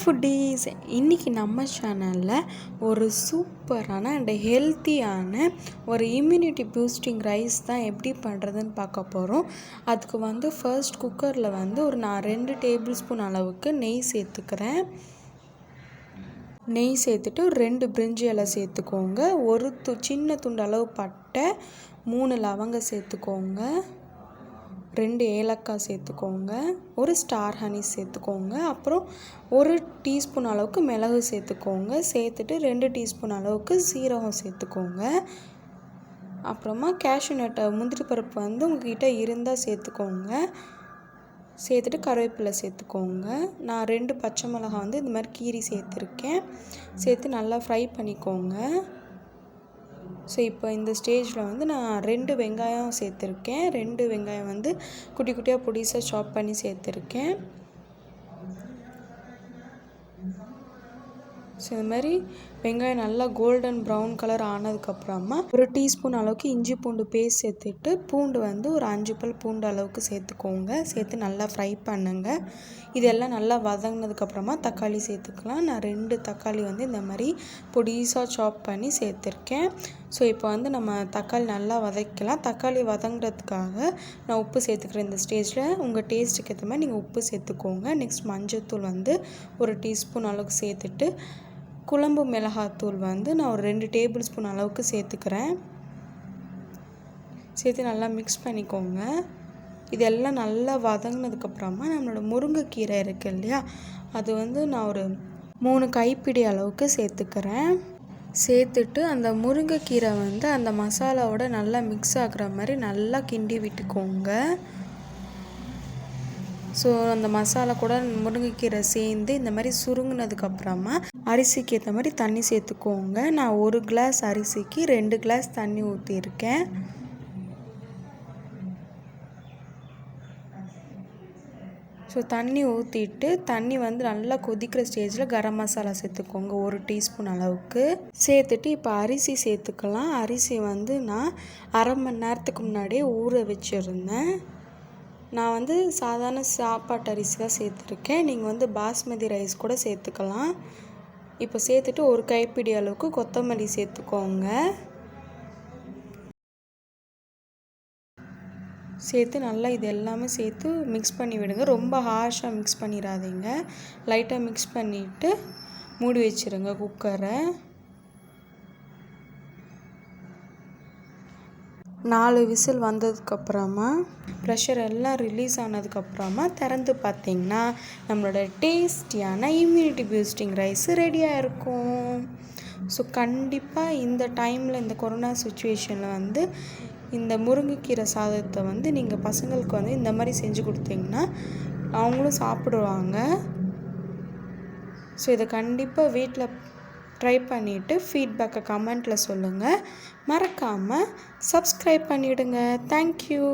Foodies, இன்றைக்கி நம்ம சேனலில் ஒரு சூப்பரான அண்ட் ஹெல்த்தியான ஒரு இம்யூனிட்டி பூஸ்டிங் ரைஸ் தான் எப்படி பண்ணுறதுன்னு பார்க்க போகிறோம். அதுக்கு ஃபர்ஸ்ட் குக்கரில் நான் 2 டேபிள் ஸ்பூன் அளவுக்கு நெய் சேர்த்துக்கிறேன். நெய் சேர்த்துட்டு ஒரு 2 பிரிஞ்சி இலை சேர்த்துக்கோங்க. ஒரு சின்ன துண்டு அளவு பட்டை, 3 லவங்கம் சேர்த்துக்கோங்க, 2 ஏலக்காய் சேர்த்துக்கோங்க, ஒரு ஸ்டார் ஹனி சேர்த்துக்கோங்க, அப்புறம் 1 டீஸ்பூன் அளவுக்கு மிளகு சேர்த்துக்கோங்க. சேர்த்துட்டு 2 டீஸ்பூன் அளவுக்கு சீரகம் சேர்த்துக்கோங்க. அப்புறமா கேஷ்யூ நட்டை, முந்திரி பருப்பு உங்கள்கிட்ட இருந்தால் சேர்த்துக்கோங்க. சேர்த்துட்டு கருவேப்பிலை சேர்த்துக்கோங்க. நான் 2 பச்சை மிளகாய் இந்த மாதிரி கீரி சேர்த்துருக்கேன். சேர்த்து நல்லா ஃப்ரை பண்ணிக்கோங்க. ஸோ இப்போ இந்த ஸ்டேஜில் நான் 2 வெங்காயம் சேர்த்துருக்கேன். 2 வெங்காயம் குட்டி குட்டியாக பொடிசாக சாப் பண்ணி சேர்த்துருக்கேன். ஸோ இந்த மாதிரி வெங்காயம் நல்லா கோல்டன் ப்ரௌன் கலர் ஆனதுக்கப்புறமா 1 டீஸ்பூன் அளவுக்கு இஞ்சி பூண்டு பேஸ்ட் சேர்த்துட்டு பூண்டு ஒரு 5 பல் பூண்டு அளவுக்கு சேர்த்துக்கோங்க. சேர்த்து நல்லா ஃப்ரை பண்ணுங்கள். இதெல்லாம் நல்லா வதங்கினதுக்கப்புறமா தக்காளி சேர்த்துக்கலாம். நான் 2 தக்காளி இந்த மாதிரி பொடிசாக சாப் பண்ணி சேர்த்துருக்கேன். ஸோ இப்போ நம்ம தக்காளி நல்லா வதக்கலாம். தக்காளி வதங்குறதுக்காக நான் உப்பு சேர்த்துக்கிறேன். இந்த ஸ்டேஜில் உங்கள் டேஸ்ட்டுக்கு ஏற்ற மாதிரி நீங்கள் உப்பு சேர்த்துக்கோங்க. நெக்ஸ்ட் மஞ்சள்தூள் 1 டீஸ்பூன் அளவுக்கு சேர்த்துட்டு குழம்பு மிளகாத்தூள் நான் ஒரு 2 டேபிள் ஸ்பூன் அளவுக்கு சேர்த்துக்கிறேன். சேர்த்து நல்லா மிக்ஸ் பண்ணிக்கோங்க. இதெல்லாம் நல்லா வதங்கினதுக்கப்புறமா நம்மளோட முருங்கைக்கீரை இருக்குது இல்லையா, அது நான் ஒரு 3 கைப்பிடி அளவுக்கு சேர்த்துக்கிறேன். சேர்த்துட்டு அந்த முருங்கைக்கீரை அந்த மசாலாவோட நல்லா மிக்ஸ் ஆகுற மாதிரி நல்லா கிண்டி விட்டுக்கோங்க. ஸோ அந்த மசாலா கூட முருங்கைக்கீரை சேர்ந்து இந்த மாதிரி சுருங்கினதுக்கப்புறமா அரிசிக்கு ஏற்ற மாதிரி தண்ணி சேர்த்துக்கோங்க. நான் 1 கிளாஸ் அரிசிக்கு 2 கிளாஸ் தண்ணி ஊற்றியிருக்கேன். ஸோ தண்ணி ஊற்றிட்டு தண்ணி நல்லா கொதிக்கிற ஸ்டேஜில் கரம் மசாலா சேர்த்துக்கோங்க 1 டீஸ்பூன் அளவுக்கு. சேர்த்துட்டு இப்போ அரிசி சேர்த்துக்கலாம். அரிசி நான் அரை மணி நேரத்துக்கு முன்னாடியே ஊற வச்சுருந்தேன். நான் சாதாரண சாப்பாட்டு அரிசி தான் சேர்த்துருக்கேன். நீங்கள் பாஸ்மதி ரைஸ் கூட சேர்த்துக்கலாம். இப்போ சேர்த்துட்டு 1 கைப்பிடி அளவுக்கு கொத்தமல்லி சேர்த்துக்கோங்க. சேர்த்து நல்லா இது எல்லாமே சேர்த்து மிக்ஸ் பண்ணி விடுங்க. ரொம்ப ஹார்ஷாக மிக்ஸ் பண்ணிடாதீங்க. லைட்டாக மிக்ஸ் பண்ணிவிட்டு மூடி வச்சுருங்க குக்கரை. 4 விசில் வந்ததுக்கப்புறமா ப்ரெஷர் எல்லாம் ரிலீஸ் ஆனதுக்கப்புறமா திறந்து பார்த்திங்கன்னா நம்மளோட டேஸ்டியான இம்யூனிட்டி பூஸ்டிங் ரைஸ் ரெடியாக இருக்கும். ஸோ கண்டிப்பாக இந்த டைமில், இந்த கொரோனா சுச்சுவேஷனில் இந்த முருங்கைக்கீரை சாதத்தை நீங்கள் பசங்களுக்கு இந்த மாதிரி செஞ்சு கொடுத்தீங்கன்னா அவங்களும் சாப்பிடுவாங்க. ஸோ இதை கண்டிப்பாக வீட்டில் ட்ரை பண்ணிவிட்டு ஃபீட்பேக்கை கமெண்ட்டில் சொல்லுங்கள். மறக்காமல் சப்ஸ்கிரைப் பண்ணிவிடுங்க. தேங்க்யூ.